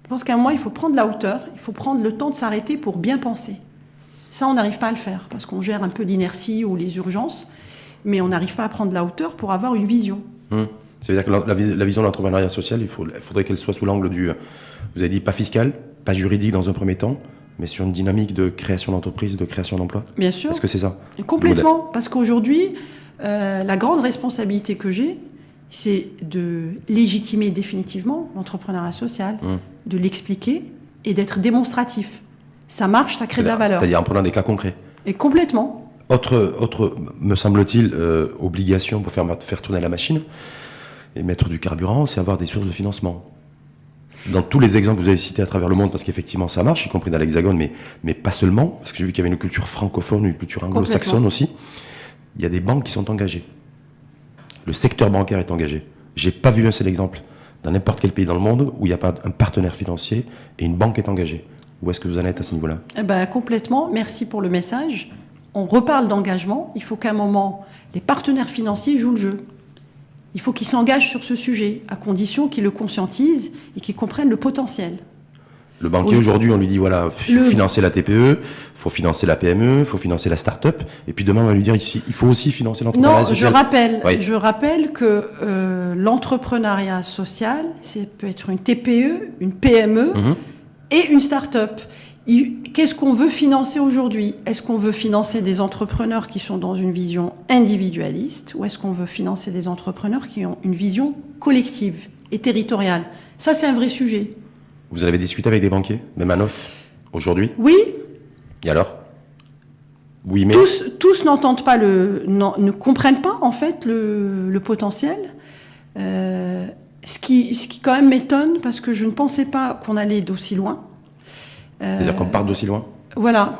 Je pense qu'à un moment, il faut prendre de la hauteur, il faut prendre le temps de s'arrêter pour bien penser. Ça, on n'arrive pas à le faire, parce qu'on gère un peu l'inertie ou les urgences, mais on n'arrive pas à prendre de la hauteur pour avoir une vision. C'est-à-dire que la vision de l'entrepreneuriat social, il faudrait qu'elle soit sous l'angle du, vous avez dit, pas fiscal, pas juridique dans un premier temps, mais sur une dynamique de création d'entreprise, de création d'emplois. Bien sûr. Est-ce que c'est ça? Complètement, parce qu'aujourd'hui, la grande responsabilité que j'ai, c'est de légitimer définitivement l'entrepreneuriat social, de l'expliquer et d'être démonstratif. Ça marche, ça crée de la valeur. C'est-à-dire en prenant des cas concrets. Et complètement. Autre me semble-t-il, obligation pour faire tourner la machine et mettre du carburant, c'est avoir des sources de financement. Dans tous les exemples que vous avez cités à travers le monde, parce qu'effectivement ça marche, y compris dans l'Hexagone, mais pas seulement, parce que j'ai vu qu'il y avait une culture francophone, une culture anglo-saxonne aussi, il y a des banques qui sont engagées. Le secteur bancaire est engagé. J'ai pas vu un seul exemple dans n'importe quel pays dans le monde où il n'y a pas un partenaire financier et une banque est engagée. Où est-ce que vous en êtes à ce niveau-là? Complètement. Merci pour le message. On reparle d'engagement. Il faut qu'à un moment, les partenaires financiers jouent le jeu. Il faut qu'ils s'engagent sur ce sujet, à condition qu'ils le conscientisent et qu'ils comprennent le potentiel. Le banquier, aujourd'hui, on lui dit, voilà, il faut financer la TPE, il faut financer la PME, il faut financer la start-up, et puis demain, on va lui dire ici, il faut aussi financer l'entrepreneuriat social. Non, je rappelle que l'entrepreneuriat social, ça peut être une TPE, une PME et une start-up. Qu'est-ce qu'on veut financer aujourd'hui? Est-ce qu'on veut financer des entrepreneurs qui sont dans une vision individualiste, ou est-ce qu'on veut financer des entrepreneurs qui ont une vision collective et territoriale? Ça, c'est un vrai sujet. Vous avez discuté avec des banquiers, même à Neuf, aujourd'hui? Oui. Et alors? Oui, mais... Tous n'entendent pas ne comprennent pas, en fait, le potentiel. Ce qui quand même m'étonne, parce que je ne pensais pas qu'on allait d'aussi loin. C'est-à-dire qu'on part d'aussi loin? Voilà,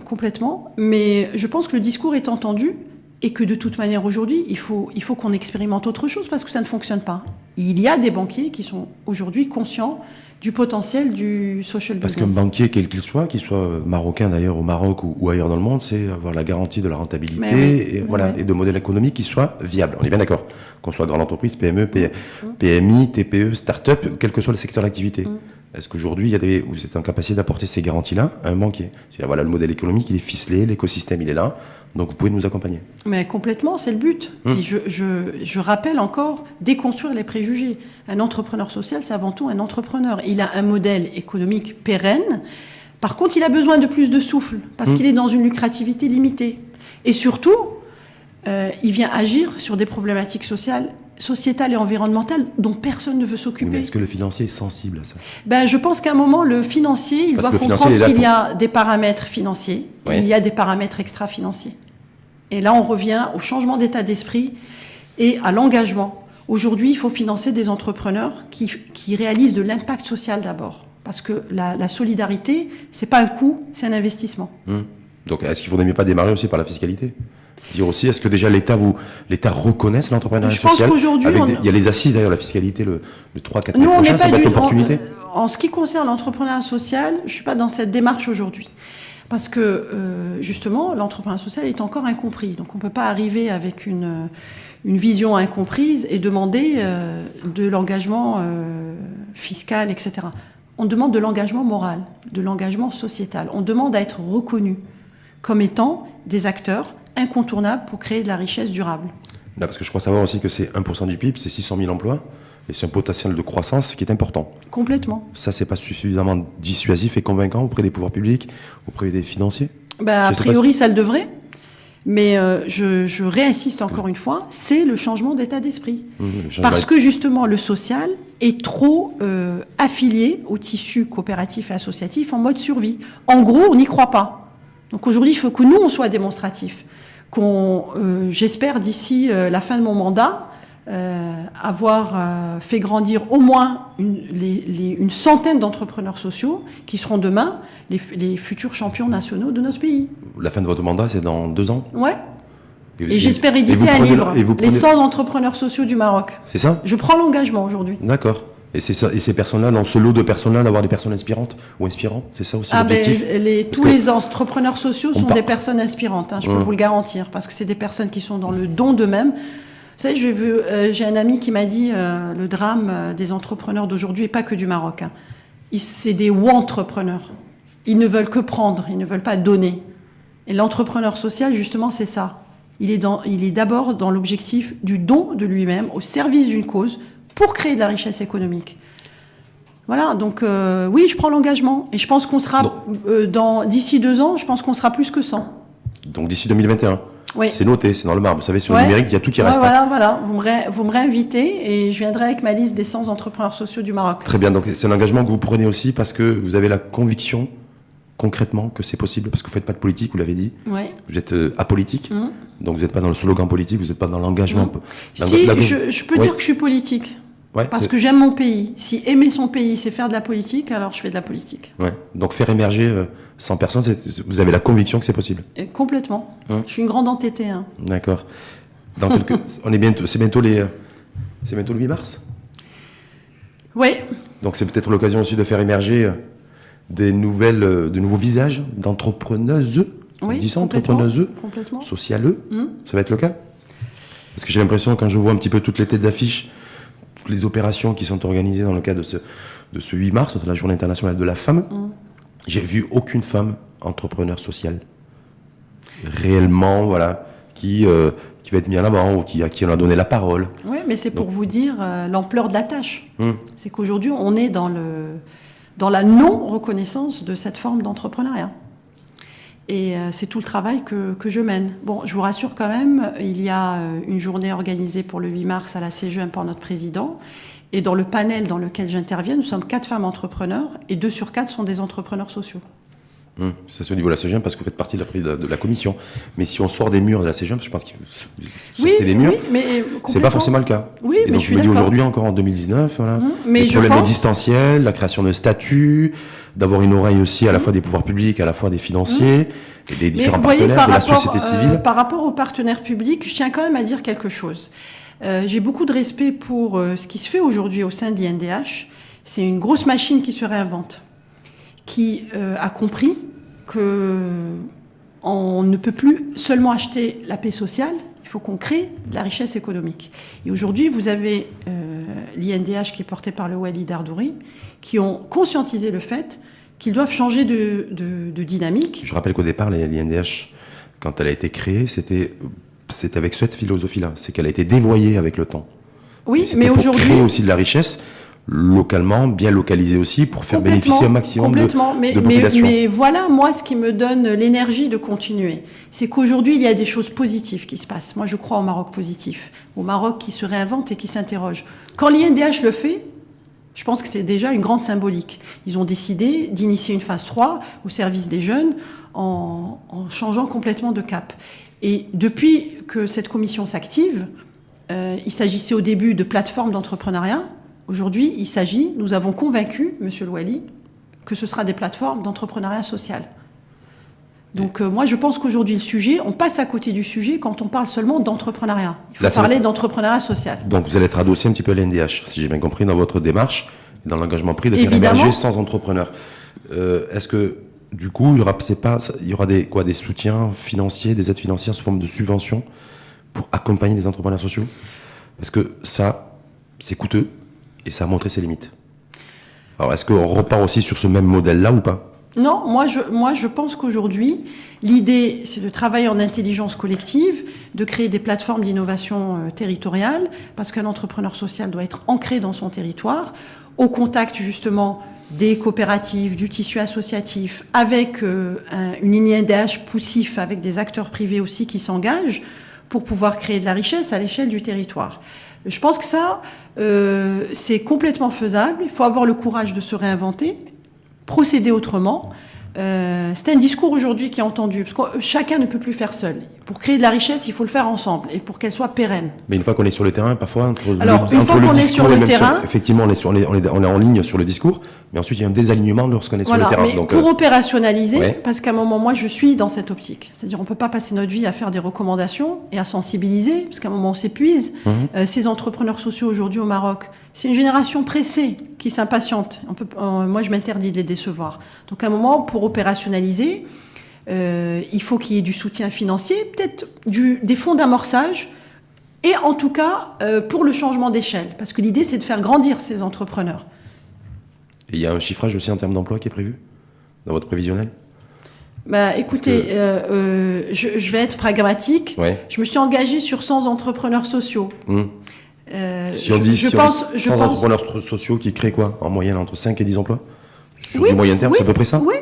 complètement. Mais je pense que le discours est entendu et que de toute manière, aujourd'hui, il faut qu'on expérimente autre chose parce que ça ne fonctionne pas. Il y a des banquiers qui sont aujourd'hui conscients du potentiel du social business. Parce qu'un banquier, quel qu'il soit marocain d'ailleurs au Maroc ou ailleurs dans le monde, c'est avoir la garantie de la rentabilité et de modèles économiques qui soient viables. On est bien d'accord. Qu'on soit grande entreprise, PME, PMI, TPE, start-up, quel que soit le secteur d'activité. Est-ce qu'aujourd'hui, vous êtes en capacité d'apporter ces garanties-là à un banquier? C'est-à-dire, voilà, le modèle économique, il est ficelé, l'écosystème, il est là, donc vous pouvez nous accompagner. Mais complètement, c'est le but. Et je rappelle encore, déconstruire les préjugés. Un entrepreneur social, c'est avant tout un entrepreneur. Il a un modèle économique pérenne. Par contre, il a besoin de plus de souffle, parce qu'il est dans une lucrativité limitée. Et surtout, il vient agir sur des problématiques sociétales et environnementales dont personne ne veut s'occuper. Mais est-ce que le financier est sensible à ça? Je pense qu'à un moment, le financier, il doit comprendre qu'il y a des paramètres financiers, et il y a des paramètres extra-financiers. Et là, on revient au changement d'état d'esprit et à l'engagement. Aujourd'hui, il faut financer des entrepreneurs qui réalisent de l'impact social d'abord. Parce que la solidarité, c'est pas un coût, c'est un investissement. Donc, est-ce qu'il ne faudrait mieux pas démarrer aussi par la fiscalité? Dire aussi, est-ce que déjà l'État reconnaisse l'entrepreneuriat social? Je pense qu'aujourd'hui, il y a les assises d'ailleurs, la fiscalité le 3-4 mai prochain, ça va être l'opportunité. En ce qui concerne l'entrepreneuriat social, je suis pas dans cette démarche aujourd'hui. Parce que, justement, l'entrepreneuriat social est encore incompris. Donc on peut pas arriver avec une vision incomprise et demander de l'engagement fiscal, etc. On demande de l'engagement moral, de l'engagement sociétal. On demande à être reconnu comme étant des acteurs incontournable pour créer de la richesse durable. Là, parce que je crois savoir aussi que c'est 1% du PIB, c'est 600 000 emplois, et c'est un potentiel de croissance qui est important. Complètement. Ça, c'est pas suffisamment dissuasif et convaincant auprès des pouvoirs publics, auprès des financiers? A priori, ça le devrait. Mais je réinsiste encore une fois, c'est le changement d'état d'esprit. Parce que justement, le social est trop affilié au tissu coopératif et associatif en mode survie. En gros, on n'y croit pas. Donc aujourd'hui, il faut que nous, on soit démonstratifs. J'espère d'ici la fin de mon mandat, avoir fait grandir au moins une centaine d'entrepreneurs sociaux qui seront demain les futurs champions nationaux de notre pays. La fin de votre mandat, c'est dans 2 ans? Ouais. Et j'espère éditer un livre, Les 100 entrepreneurs sociaux du Maroc. C'est ça? Je prends l'engagement aujourd'hui. D'accord. Et c'est ça, et ces personnes-là, dans ce lot de personnes-là, d'avoir des personnes inspirantes ou inspirants, c'est ça aussi l'objectif? Tous les entrepreneurs sociaux sont des personnes inspirantes, je peux vous le garantir, parce que c'est des personnes qui sont dans le don d'eux-mêmes. Vous savez, j'ai un ami qui m'a dit le drame des entrepreneurs d'aujourd'hui, et pas que du Maroc. C'est des entrepreneurs. Ils ne veulent que prendre, ils ne veulent pas donner. Et l'entrepreneur social, justement, c'est ça. Il est d'abord dans l'objectif du don de lui-même, au service d'une cause, pour créer de la richesse économique. Voilà, donc oui, je prends l'engagement. Et je pense qu'on sera, d'ici 2 ans, je pense qu'on sera plus que 100. Donc d'ici 2021. Oui. C'est noté, c'est dans le marbre. Vous savez, sur le numérique, il y a tout qui reste. Voilà. Vous me réinvitez et je viendrai avec ma liste des 100 entrepreneurs sociaux du Maroc. Très bien, donc c'est un engagement que vous prenez aussi parce que vous avez la conviction, concrètement, que c'est possible, parce que vous ne faites pas de politique, vous l'avez dit. Oui. Vous êtes apolitique, donc vous n'êtes pas dans le slogan politique, vous n'êtes pas dans l'engagement. Si, je peux dire que je suis politique. Ouais, parce que j'aime mon pays. Si aimer son pays, c'est faire de la politique, alors je fais de la politique. Ouais. Donc faire émerger 100 personnes, vous avez la conviction que c'est possible. Et complètement. Je suis une grande entêtée. D'accord. C'est bientôt le 8 mars. Oui. Donc c'est peut-être l'occasion aussi de faire émerger de nouveaux visages d'entrepreneuses. Oui, on dit ça, entrepreneuses, socialeux. Ça va être le cas. Parce que j'ai l'impression, quand je vois un petit peu toutes les têtes d'affiche, toutes les opérations qui sont organisées dans le cadre de ce 8 mars, la Journée internationale de la femme, j'ai vu aucune femme entrepreneur sociale réellement, voilà, qui va être mise en avant ou à qui on a donné la parole. Oui, mais c'est pour vous dire l'ampleur de la tâche. C'est qu'aujourd'hui, on est dans la non-reconnaissance de cette forme d'entrepreneuriat. Et c'est tout le travail que je mène. Bon, je vous rassure quand même, il y a une journée organisée pour le 8 mars à la CGM par notre président. Et dans le panel dans lequel j'interviens, nous sommes 4 femmes entrepreneurs et 2 sur 4 sont des entrepreneurs sociaux. Ça c'est au niveau de la CGM parce que vous faites partie de la commission. Mais si on sort des murs de la CGM, je pense qu'il faut sortir des murs. Mais c'est pas forcément le cas. Oui, et donc je me dis aujourd'hui encore en 2019, voilà, mais les problèmes existentiels, la création de statuts, d'avoir une oreille aussi à la fois des pouvoirs publics, à la fois des financiers, et des différents partenaires de la société civile. Par rapport aux partenaires publics, je tiens quand même à dire quelque chose. J'ai beaucoup de respect pour ce qui se fait aujourd'hui au sein de l'INDH. C'est une grosse machine qui se réinvente, qui a compris qu'on ne peut plus seulement acheter la paix sociale, il faut qu'on crée de la richesse économique. Et aujourd'hui, vous avez l'INDH qui est porté par le Walid Ardouri, qui ont conscientisé le fait qu'ils doivent changer de dynamique. Je rappelle qu'au départ, l'INDH, quand elle a été créée, c'était avec cette philosophie-là. C'est qu'elle a été dévoyée avec le temps. Oui, mais aujourd'hui... pour créer aussi de la richesse, localement, bien localisée aussi, pour faire bénéficier un maximum de population. Mais voilà, moi, ce qui me donne l'énergie de continuer, c'est qu'aujourd'hui, il y a des choses positives qui se passent. Moi, je crois au Maroc positif, au Maroc qui se réinvente et qui s'interroge. Quand l'INDH le fait, je pense que c'est déjà une grande symbolique. Ils ont décidé d'initier une phase 3 au service des jeunes en changeant complètement de cap. Et depuis que cette commission s'active, il s'agissait au début de plateformes d'entrepreneuriat. Aujourd'hui, nous avons convaincu, Monsieur Louali, que ce sera des plateformes d'entrepreneuriat social. Donc moi, je pense qu'aujourd'hui, on passe à côté du sujet quand on parle seulement d'entrepreneuriat. Il faut parler d'entrepreneuriat social. Donc vous allez être adossé un petit peu à l'NDH, si j'ai bien compris, dans votre démarche, et dans l'engagement pris de faire émerger 100 entrepreneurs. Est-ce que, du coup, il y aura des soutiens financiers, des aides financières sous forme de subventions pour accompagner les entrepreneurs sociaux? Parce que ça, c'est coûteux et ça a montré ses limites. Alors, est-ce qu'on repart aussi sur ce même modèle-là ou pas? Non, moi je pense qu'aujourd'hui, l'idée, c'est de travailler en intelligence collective, de créer des plateformes d'innovation territoriale, parce qu'un entrepreneur social doit être ancré dans son territoire, au contact justement des coopératives, du tissu associatif, avec une ligne d'âge poussif, avec des acteurs privés aussi qui s'engagent pour pouvoir créer de la richesse à l'échelle du territoire. Je pense que ça, c'est complètement faisable. Il faut avoir le courage de se réinventer, procéder autrement. C'est un discours aujourd'hui qui est entendu, parce que chacun ne peut plus faire seul. Pour créer de la richesse, il faut le faire ensemble, et pour qu'elle soit pérenne. Mais une fois qu'on est sur le terrain, parfois, effectivement, on est en ligne sur le discours, mais ensuite il y a un désalignement lorsqu'on est sur le terrain. Mais donc, pour opérationnaliser, parce qu'à un moment, moi je suis dans cette optique. C'est-à-dire on ne peut pas passer notre vie à faire des recommandations et à sensibiliser, parce qu'à un moment on s'épuise. Ces entrepreneurs sociaux aujourd'hui au Maroc, c'est une génération pressée qui s'impatiente. Moi je m'interdis de les décevoir. Donc à un moment, pour opérationnaliser, il faut qu'il y ait du soutien financier, peut-être des fonds d'amorçage, et en tout cas pour le changement d'échelle, parce que l'idée c'est de faire grandir ces entrepreneurs. Et il y a un chiffrage aussi en termes d'emploi qui est prévu dans votre prévisionnel ? Écoutez, je vais être pragmatique. Ouais. Je me suis engagée sur 100 entrepreneurs sociaux. Si on dit 100 entrepreneurs sociaux qui créent quoi ? En moyenne entre 5 et 10 emplois ? Sur du moyen terme, c'est à peu près ça ? Oui.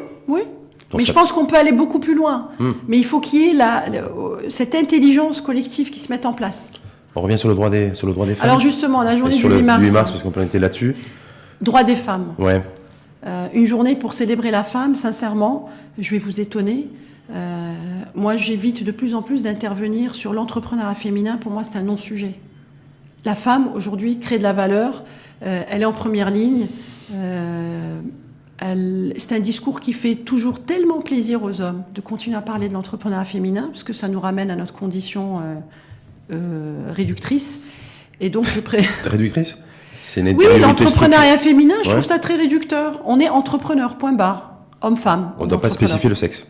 Donc mais je pense qu'on peut aller beaucoup plus loin. Mais il faut qu'il y ait cette intelligence collective qui se mette en place. On revient sur le droit des femmes. Alors justement, la journée du 8 mars. Le 8 mars, parce qu'on peut être là-dessus. Droit des femmes. Ouais. Une journée pour célébrer la femme, sincèrement, je vais vous étonner. Moi, j'évite de plus en plus d'intervenir sur l'entrepreneuriat féminin. Pour moi, c'est un non-sujet. La femme, aujourd'hui, crée de la valeur. Elle est en première ligne. C'est un discours qui fait toujours tellement plaisir aux hommes de continuer à parler de l'entrepreneuriat féminin, parce que ça nous ramène à notre condition réductrice. Et donc, Réductrice ? Oui, l'entrepreneuriat féminin, je trouve ça très réducteur. On est entrepreneur, point barre. Homme-femme. On ne doit pas spécifier le sexe.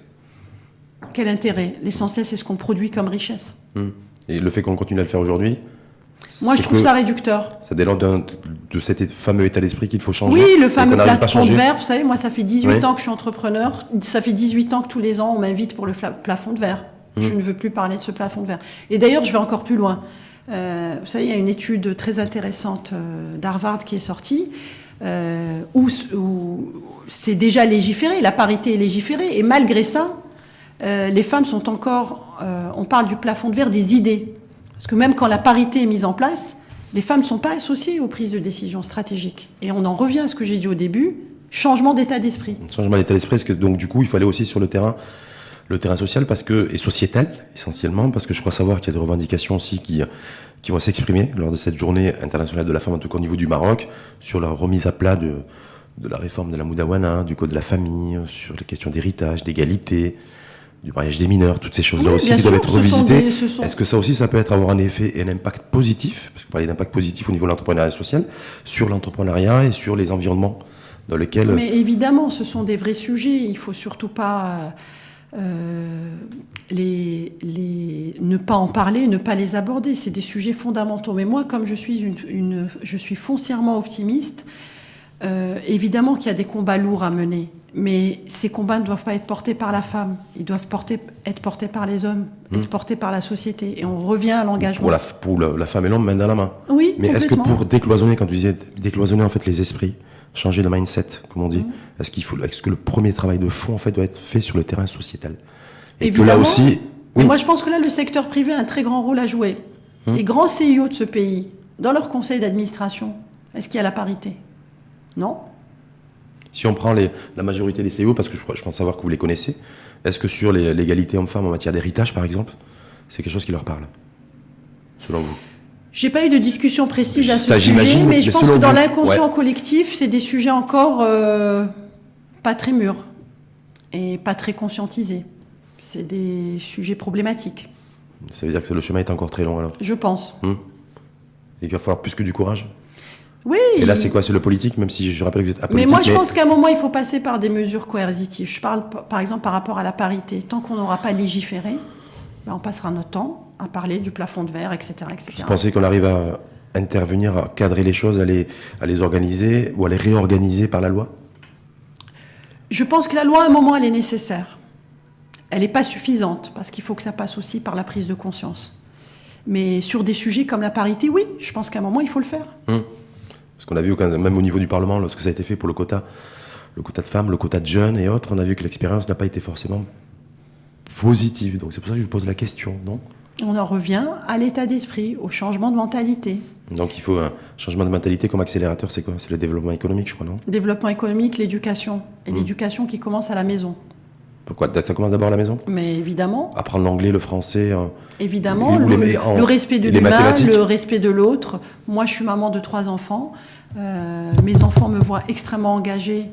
Quel intérêt ? L'essentiel, c'est ce qu'on produit comme richesse. Et le fait qu'on continue à le faire aujourd'hui, moi, je trouve ça réducteur. Ça dénote de cet fameux état d'esprit qu'il faut changer. Oui, le fameux plafond de verre. Vous savez, moi, ça fait 18 ans que je suis entrepreneur. Ça fait 18 ans que tous les ans, on m'invite pour le plafond de verre. Je ne veux plus parler de ce plafond de verre. Et d'ailleurs, je vais encore plus loin. Vous savez, il y a une étude très intéressante d'Harvard qui est sortie, où c'est déjà légiféré, la parité est légiférée, et malgré ça, les femmes sont encore... on parle du plafond de verre des idées. Parce que même quand la parité est mise en place, les femmes ne sont pas associées aux prises de décision stratégiques. Et on en revient à ce que j'ai dit au début, changement d'état d'esprit. Changement d'état d'esprit, parce que donc du coup, il faut aller aussi sur le terrain social et sociétal, essentiellement, parce que je crois savoir qu'il y a des revendications aussi qui vont s'exprimer lors de cette journée internationale de la femme, en tout cas au niveau du Maroc, sur la remise à plat de la réforme de la Moudawana, du code de la famille, sur les questions d'héritage, d'égalité, du mariage des mineurs, toutes ces choses-là aussi qui doivent être revisitées. Est-ce que ça aussi, ça peut avoir un effet et un impact positif, parce que vous parlez d'impact positif au niveau de l'entrepreneuriat social, sur l'entrepreneuriat et sur les environnements dans lesquels... Mais évidemment, ce sont des vrais sujets. Il ne faut surtout pas... ne pas en parler, ne pas les aborder, c'est des sujets fondamentaux. Mais moi, comme je suis je suis foncièrement optimiste, évidemment qu'il y a des combats lourds à mener, mais ces combats ne doivent pas être portés par la femme, ils doivent être portés par les hommes, être portés par la société, et on revient à l'engagement. Pour la femme et l'homme, main dans la main. Oui, mais est-ce que pour décloisonner, quand tu disais décloisonner en fait les esprits, changer le mindset, comme on dit, est-ce que le premier travail de fond en fait doit être fait sur le terrain sociétal? Et évidemment, que là aussi, oui. Moi je pense que là le secteur privé a un très grand rôle à jouer. Les grands CIO de ce pays, dans leur conseil d'administration, est-ce qu'il y a la parité? Non. Si on prend la majorité des CIO, parce que je pense savoir que vous les connaissez, est-ce que sur l'égalité homme-femme en matière d'héritage, par exemple, c'est quelque chose qui leur parle, selon vous? J'ai pas eu de discussion précise à ce sujet, mais je pense que dans l'inconscient collectif, c'est des sujets encore pas très mûrs et pas très conscientisés. C'est des sujets problématiques. Ça veut dire que le chemin est encore très long, alors? Je pense. Et qu'il va falloir plus que du courage? Oui. Et là, c'est quoi? C'est le politique, même si je rappelle que vous êtes apolitique. Mais moi, je pense qu'à un moment, il faut passer par des mesures coercitives. Je parle, par exemple, par rapport à la parité. Tant qu'on n'aura pas légiféré, on passera notre temps à parler du plafond de verre, etc., etc. Vous pensez qu'on arrive à intervenir, à cadrer les choses, à les organiser ou à les réorganiser par la loi? Je pense que la loi, à un moment, elle est nécessaire. Elle n'est pas suffisante, parce qu'il faut que ça passe aussi par la prise de conscience. Mais sur des sujets comme la parité, oui, je pense qu'à un moment, il faut le faire. Parce qu'on a vu, même au niveau du Parlement, lorsque ça a été fait pour le quota de femmes, le quota de jeunes et autres, on a vu que l'expérience n'a pas été forcément positive. Donc c'est pour ça que je vous pose la question, non ? On en revient à l'état d'esprit, au changement de mentalité. Donc il faut un changement de mentalité comme accélérateur, c'est quoi ? C'est le développement économique, je crois, non ? Développement économique, l'éducation. Et l'éducation qui commence à la maison. Pourquoi ? Ça commence d'abord à la maison ? Mais évidemment. Apprendre l'anglais, le français. Évidemment, le respect de l'humain, le respect de l'autre. Moi, je suis maman de 3 enfants. Mes enfants me voient extrêmement engagée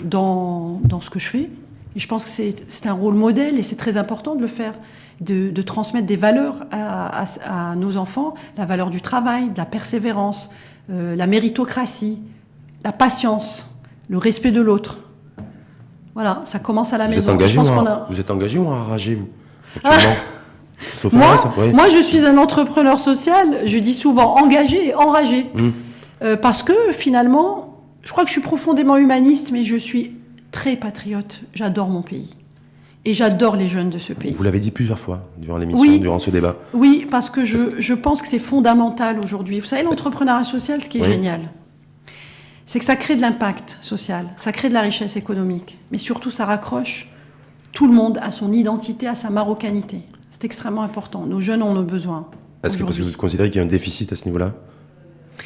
dans ce que je fais. Et je pense que c'est un rôle modèle et c'est très important de le faire, de transmettre des valeurs à nos enfants, la valeur du travail, de la persévérance, la méritocratie, la patience, le respect de l'autre. Voilà, ça commence à la maison. Vous êtes engagé ou enragé, vous ? Moi, je suis un entrepreneur social, je dis souvent engagé et enragé. Parce que finalement, je crois que je suis profondément humaniste, mais je suis très patriote. J'adore mon pays. Et j'adore les jeunes de ce pays. Vous l'avez dit plusieurs fois durant l'émission, durant ce débat. Oui, parce que je pense que c'est fondamental aujourd'hui. Vous savez, l'entrepreneuriat social, ce qui est génial, c'est que ça crée de l'impact social, ça crée de la richesse économique, mais surtout ça raccroche tout le monde à son identité, à sa marocanité. C'est extrêmement important. Nos jeunes en ont besoin. Est-ce que parce que vous considérez qu'il y a un déficit à ce niveau-là ?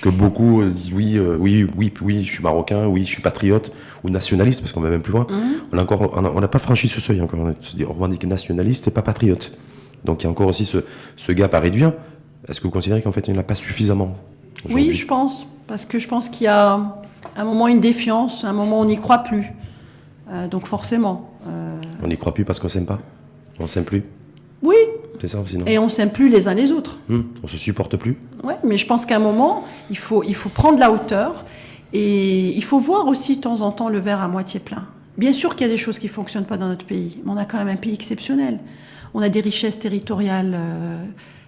Que beaucoup disent oui, je suis marocain, oui, je suis patriote ou nationaliste, parce qu'on va même plus loin. On n'a pas franchi ce seuil encore. On revendique nationaliste et pas patriote. Donc il y a encore aussi ce gap à réduire. Est-ce que vous considérez qu'en fait il n'y en a pas suffisamment ? Oui, je pense. Parce que je pense qu'il y a un moment une défiance, un moment on n'y croit plus. Donc forcément. On n'y croit plus parce qu'on s'aime pas ? On s'aime plus ? Oui. C'est ça aussi, non ? Et on s'aime plus les uns les autres. On se supporte plus ? Ouais, mais je pense qu'à un moment, il faut prendre la hauteur et il faut voir aussi de temps en temps le verre à moitié plein. Bien sûr qu'il y a des choses qui fonctionnent pas dans notre pays, mais on a quand même un pays exceptionnel. On a des richesses territoriales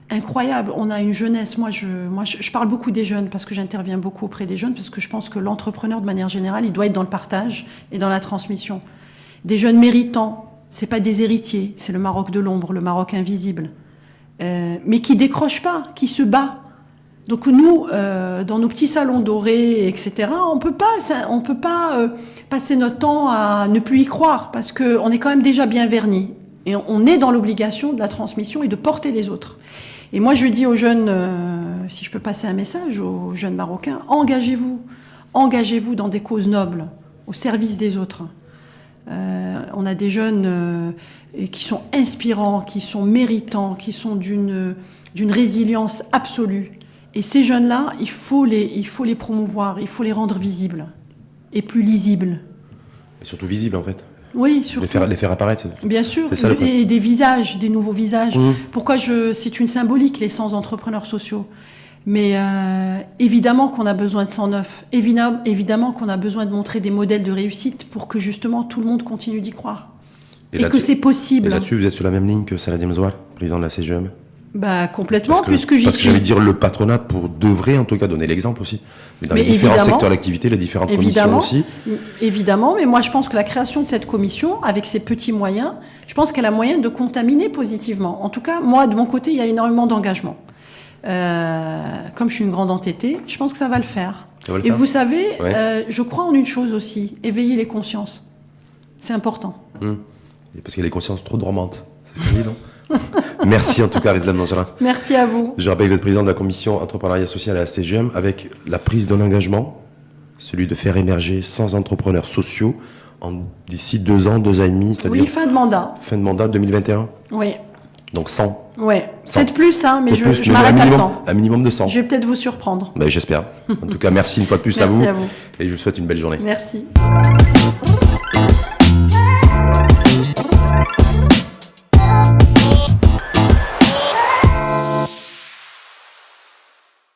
incroyables. On a une jeunesse. Moi, je parle beaucoup des jeunes parce que j'interviens beaucoup auprès des jeunes parce que je pense que l'entrepreneur, de manière générale, il doit être dans le partage et dans la transmission. Des jeunes méritants. C'est pas des héritiers, c'est le Maroc de l'ombre, le Maroc invisible, mais qui décroche pas, qui se bat. Donc nous, dans nos petits salons dorés, etc., on peut pas passer notre temps à ne plus y croire parce que on est quand même déjà bien vernis et on est dans l'obligation de la transmission et de porter les autres. Et moi, je dis aux jeunes, si je peux passer un message aux jeunes Marocains, engagez-vous dans des causes nobles, au service des autres. On a des jeunes qui sont inspirants, qui sont méritants, qui sont d'une résilience absolue. Et ces jeunes-là, il faut les promouvoir, il faut les rendre visibles et plus lisibles. Et surtout visibles, en fait. Oui, surtout. Les faire apparaître. Bien sûr, ça, et des visages, des nouveaux visages. Pourquoi c'est une symbolique, les 100 entrepreneurs sociaux. Mais évidemment qu'on a besoin de 109. Évidemment qu'on a besoin de montrer des modèles de réussite pour que justement tout le monde continue d'y croire. Et que c'est possible. Et là-dessus, vous êtes sur la même ligne que Saladin Mzouar, président de la CGM ? Bah, complètement, puisque j'y suis. Parce que j'allais dire, le patronat devrait en tout cas donner l'exemple aussi. Mais dans les différents secteurs d'activité, les différentes commissions aussi. Évidemment, mais moi je pense que la création de cette commission, avec ses petits moyens, je pense qu'elle a moyen de contaminer positivement. En tout cas, moi, de mon côté, il y a énormément d'engagement. Comme je suis une grande entêtée, je pense que ça va le faire. Et vous savez, je crois en une chose aussi, éveiller les consciences. C'est important. Et parce qu'il y a les consciences trop dormantes. C'est ce qu'on dit, non ? Merci en tout cas, Rizlan Manjra. Merci à vous. Je rappelle que vous êtes président de la commission entrepreneuriat social à la CGM avec la prise d'un engagement, celui de faire émerger 100 entrepreneurs sociaux d'ici 2 ans, 2 ans et demi. Oui, fin de mandat. Fin de mandat 2021. Oui. Donc 100. Ouais, peut-être plus, hein, mais je m'arrête à 100. Un minimum de 100. Je vais peut-être vous surprendre. Ben, j'espère. En tout cas, merci une fois de plus à vous. Merci à vous. Et je vous souhaite une belle journée. Merci.